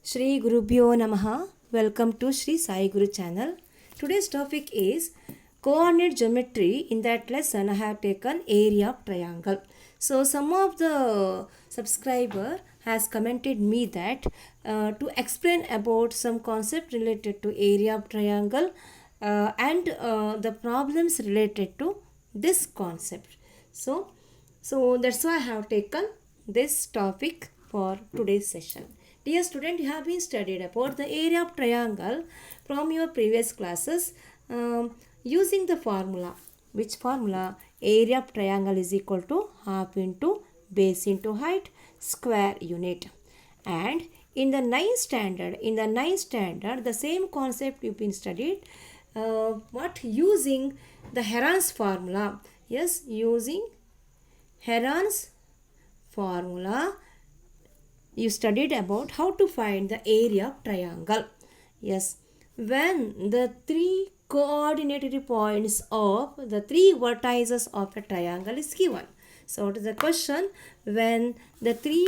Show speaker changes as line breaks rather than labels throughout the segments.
Shri Gurubhyo Namaha. Welcome to Shri Sai Guru channel. Today's topic is coordinate geometry. In that lesson, I have taken area of triangle. So some of the subscriber has commented me that to explain about some concept related to area of triangle and the problems related to this concept. So that's why I have taken this topic for today's session. Dear student, you have been studied about the area of triangle from your previous classes using the formula. Which formula? Area of triangle is equal to half into base into height square unit. And in the ninth standard, the same concept you've been studied. What using the Heron's formula? Yes, using Heron's formula you studied about how to find the area of triangle. Yes, when the three coordinate points of the three vertices of a triangle is given. So what is the question? When the three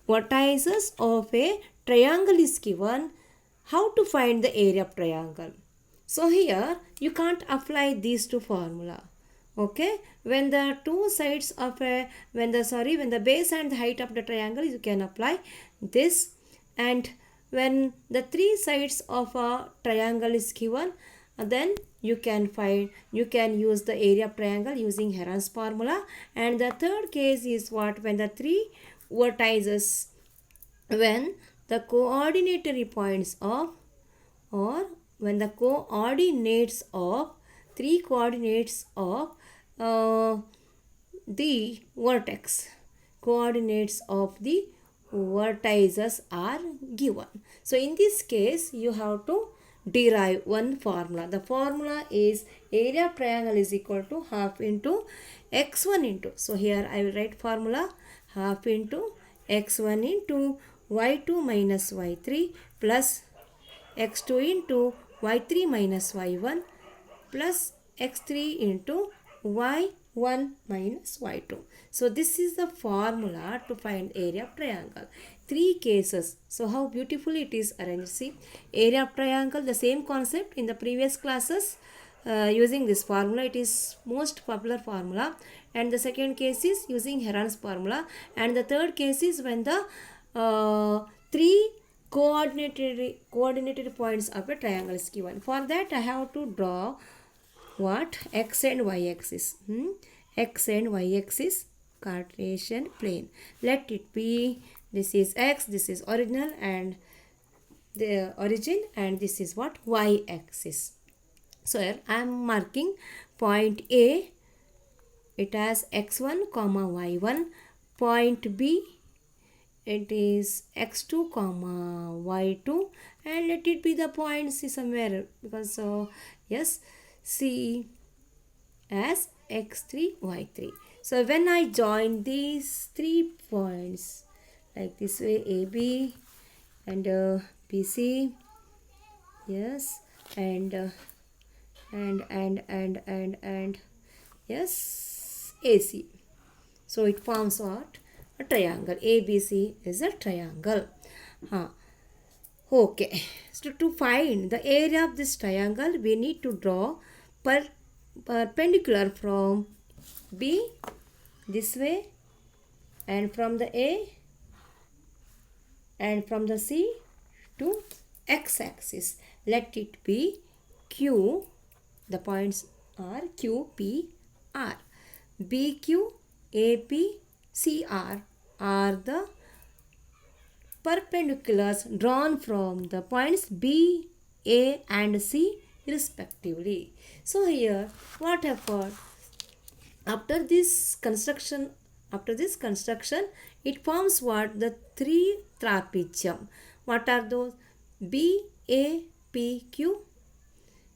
vertices of a triangle is given, how to find the area of triangle? So here you can't apply these two formula. Okay, when the two sides of a when the base and the height of the triangle, you can apply this. And when the three sides of a triangle is given, then you can use the area of triangle using Heron's formula. And the third case is what? When the three vertices, when the coordinatory points of, or when the coordinates of three coordinates of the vertex, coordinates of the vertices are given. So in this case you have to derive one formula. The formula is area of triangle is equal to half into x1 into, so here I will write formula half into x1 into y2 minus y3 plus x2 into y3 minus y1 plus x3 into y1 minus y2. So this is the formula to find area of triangle. Three cases. So how beautifully it is arranged. See, area of triangle, the same concept in the previous classes. Using this formula, it is most popular formula. And the second case is using Heron's formula. And the third case is when the three coordinated points of a triangle is given. For that I have to draw what? X and y axis. X and y axis Cartesian plane. Let it be, this is x, this is original and the origin, and this is what? Y axis. So here I am marking point A, it has x1 comma y1. Point B, it is x2 comma y2, and let it be the point C somewhere, because yes, C as x3 y3. So when I join these 3 points like this way, AB and BC, yes, and yes, AC. So it forms what? A triangle. ABC is a triangle. Okay. So to find the area of this triangle, we need to draw perpendicular from B this way, and from the A and from the C to x-axis. Let it be Q. The points are Q, P, R. BQ, AP, CR are the perpendiculars drawn from the points B, A and C respectively. So here what happened? After this construction, it forms what? The three trapezium. What are those? B, A, P, Q.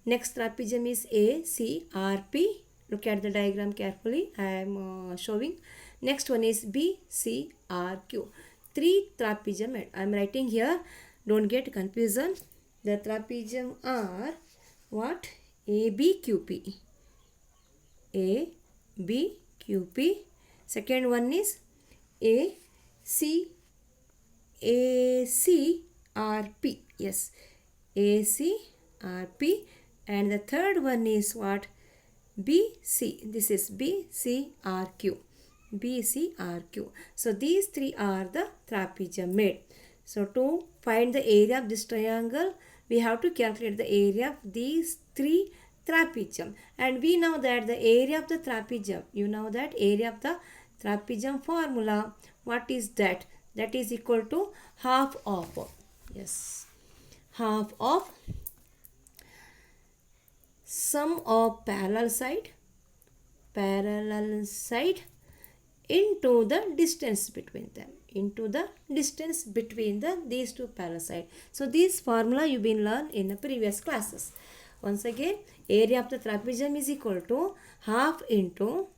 Next trapezium is A, C, R, P. Look at the diagram carefully. I am showing. Next one is B, C, R, Q. Three trapezium I am writing here. Don't get confusion. The trapezium are what? A, B, Q, P. A, B, Q, P. Second one is A, C, ACRP. Yes, ACRP. And the third one is what? BC. This is BCRQ. BCRQ. So these three are the trapezium made. So to find the area of this triangle, we have to calculate the area of these three trapezium. And we know that the area of the trapezium, you know that area of the trapezium formula, what is that? That is equal to half of, yes, half of sum of parallel side into the distance between them, into the distance between these two parallel side. So this formula you've been learned in the previous classes. Once again, area of the trapezium is equal to half into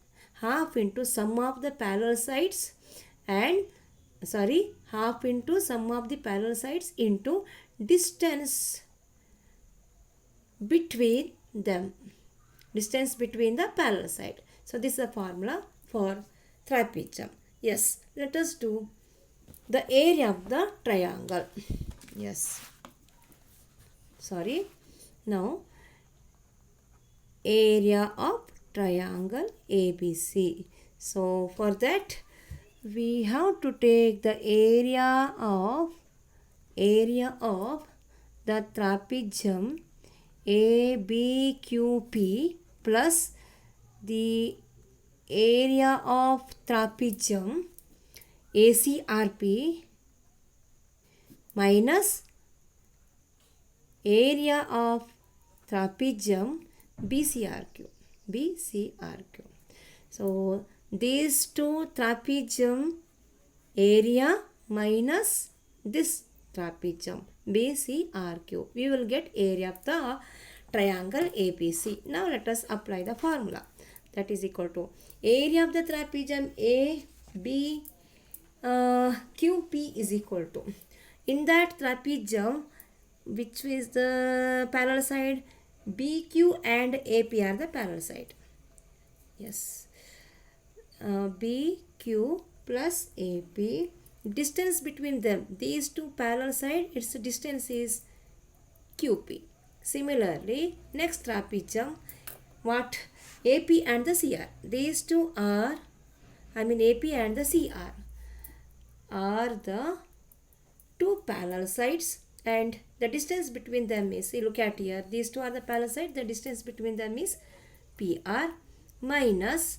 sum of the parallel sides and half into sum of the parallel sides into distance between them, distance between the parallel side. So this is the formula for trapezium. Yes, let us do the area of the triangle. Yes, now area of triangle ABC. So for that we have to take the area of the trapezium ABQP plus the area of trapezium ACRP minus area of trapezium BCRQ. So these two trapezium area minus this trapezium BCRQ, we will get area of the triangle ABC. Now let us apply the formula. That is equal to area of the trapezium ABQP is equal to, in that trapezium, which is the parallel side, BQ and AP are the parallel side. Yes, BQ plus AP, distance between them, these two parallel side, its distance is QP. Similarly, next trapezium, what? AP and the CR, these two are, AP and the CR are the two parallel sides, and the distance between them is, see, look at here, these two are the parallel side, the distance between them is PR minus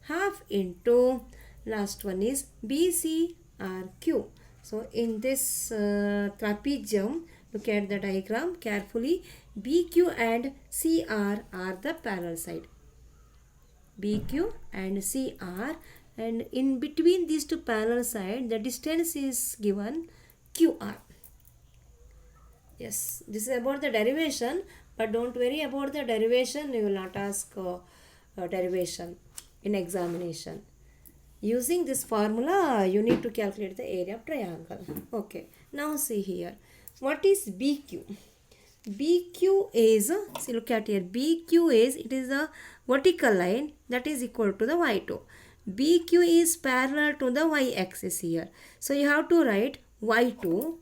half into last one is BCRQ. So in this trapezium, look at the diagram carefully, BQ and CR are the parallel side, BQ and CR, and in between these two parallel side the distance is given QR. Yes, this is about the derivation, but don't worry about the derivation, you will not ask derivation in examination. Using this formula you need to calculate the area of triangle. Okay, now see here, what is BQ? BQ is, see, look at here, BQ is, it is a vertical line that is equal to the y2. BQ is parallel to the y-axis here. So you have to write y2,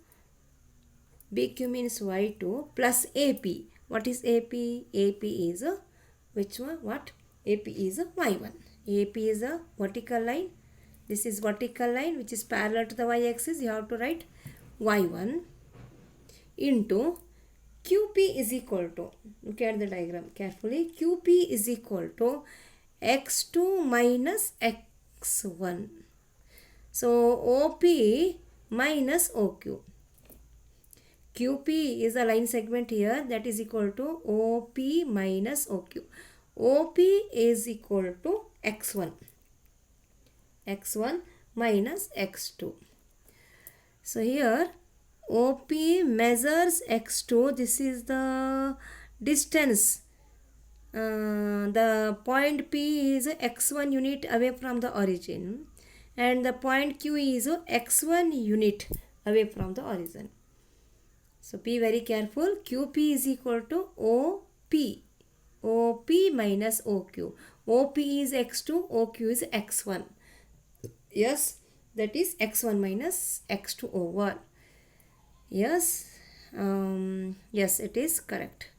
BQ means y2 plus AP. What is AP? AP is a, which one? What? AP is a y1. AP is a vertical line. This is vertical line which is parallel to the y-axis. You have to write y1 into QP is equal to, look at the diagram carefully, QP is equal to x2 minus x1. So OP minus OQ. QP is a line segment here, that is equal to OP minus OQ. OP is equal to x1. x1 minus x2. So here OP measures x2, this is the distance. The point P is x1 unit away from the origin, and the point Q is x1 unit away from the origin. So be very careful, QP is equal to OP. OP minus OQ. OP is x2, OQ is x1. Yes, that is x1 minus x2 over. Yes, yes, it is correct.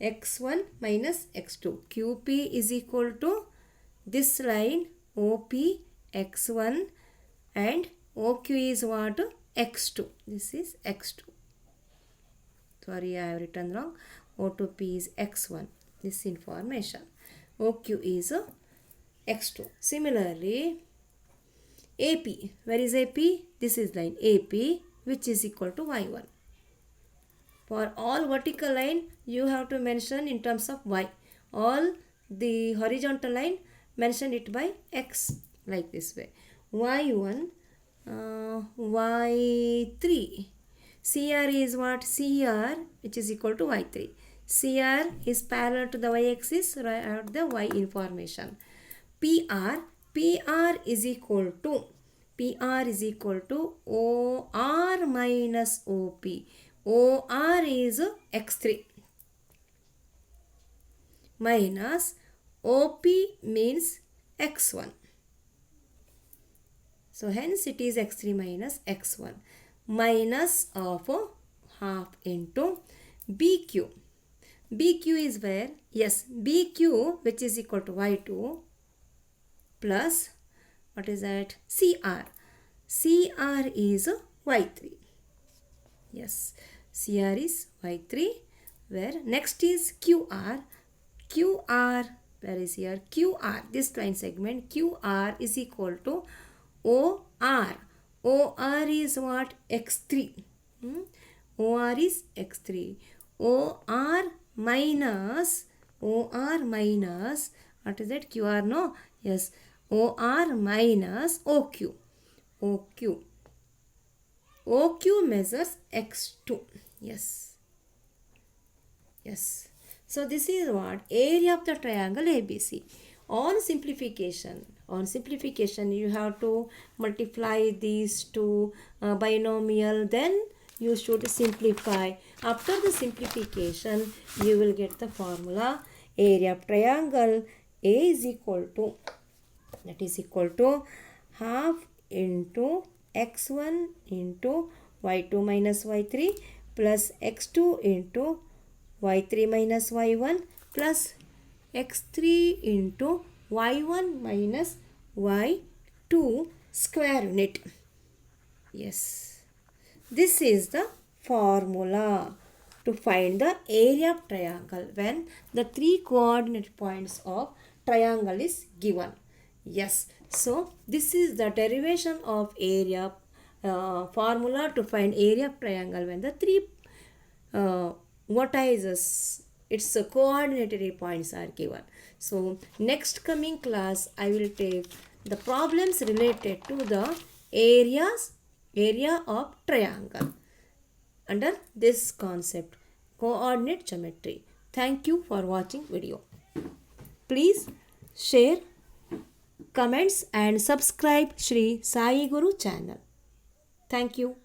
X1 minus X2. QP is equal to this line OP X1 and OQ is what? X2. This is X2. Sorry, I have written wrong. O2P is X1. This information. OQ is X2. Similarly, AP. Where is AP? This is line AP, which is equal to Y1. For all vertical line, you have to mention in terms of Y. All the horizontal line, mention it by X, like this way. Y1, Y3. CR is what? CR, which is equal to Y3. CR is parallel to the Y-axis, write the Y information. PR is equal to OR minus OP. OR is X3 minus OP means X1. So hence it is X3 minus X1 minus of half into BQ. BQ is where? Yes, BQ, which is equal to Y2 plus what is that? CR. CR is Y3. Yes, CR is Y3. Where next is QR. QR, where is here? QR, this line segment, QR is equal to OR. OR is what? X3. OR is X3. OR minus, what is that? QR, no? Yes, OR minus OQ. OQ measures X2. Yes. So this is what? Area of the triangle ABC. On simplification, you have to multiply these two binomial, then you should simplify. After the simplification, you will get the formula. Area of triangle A is equal to, that is equal to half into X1 into Y2 minus Y3 plus X2 into Y3 minus Y1 plus X3 into Y1 minus Y2 square unit. Yes, this is the formula to find the area of triangle when the three coordinate points of triangle is given. Yes, so this is the derivation of area formula to find area of triangle when the three vertices, its coordinate points are given. So next coming class I will take the problems related to the area of triangle under this concept, coordinate geometry. Thank you for watching video. Please share, comments and subscribe Shri Sai Guru channel. Thank you.